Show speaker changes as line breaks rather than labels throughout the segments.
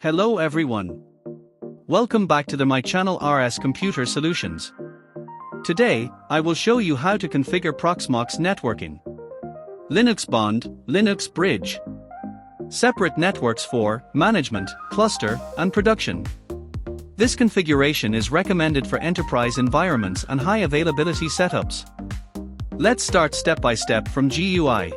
Hello everyone. Welcome back to my channel RS Computer Solutions. Today, I will show you how to configure Proxmox networking. Linux Bond, Linux Bridge. Separate networks for management, cluster, and production. This configuration is recommended for enterprise environments and high availability setups. Let's start step by step from GUI.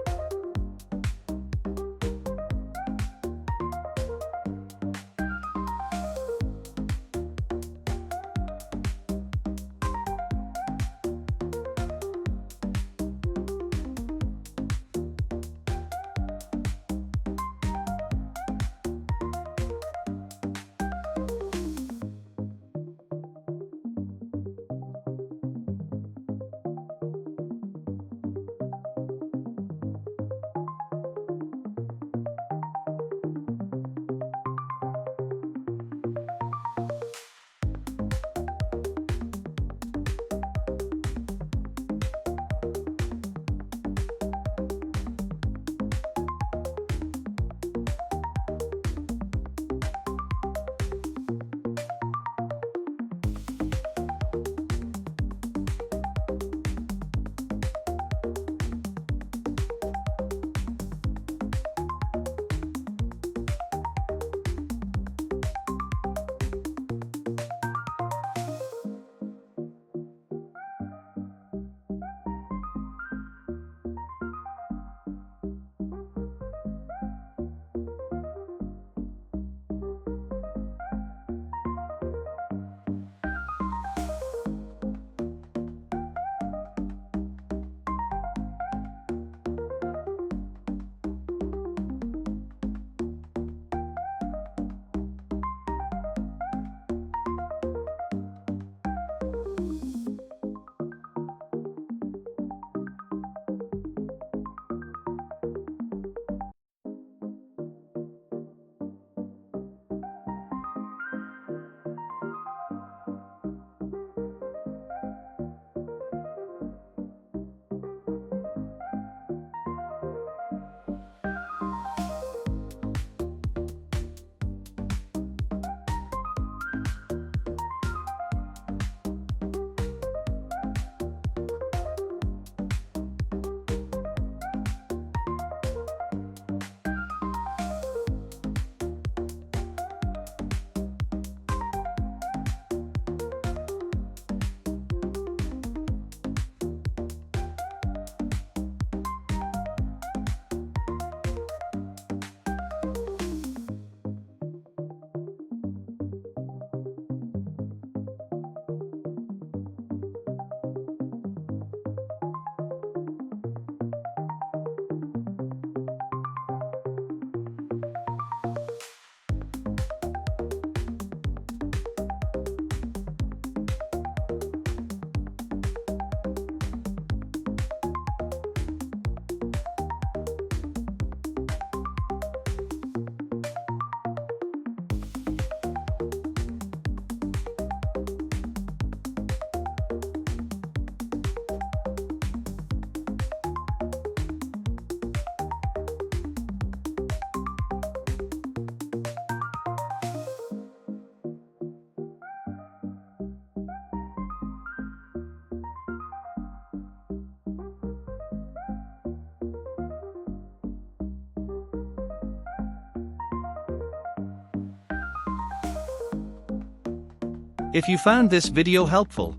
If you found this video helpful,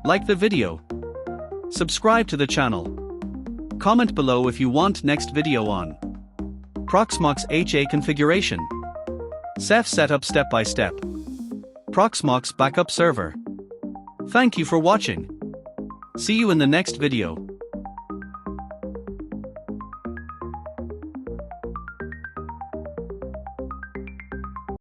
like the video, subscribe to the channel, comment below if you want next video on Proxmox HA configuration, Ceph setup step by step, Proxmox backup server. Thank you for watching. See you in the next video.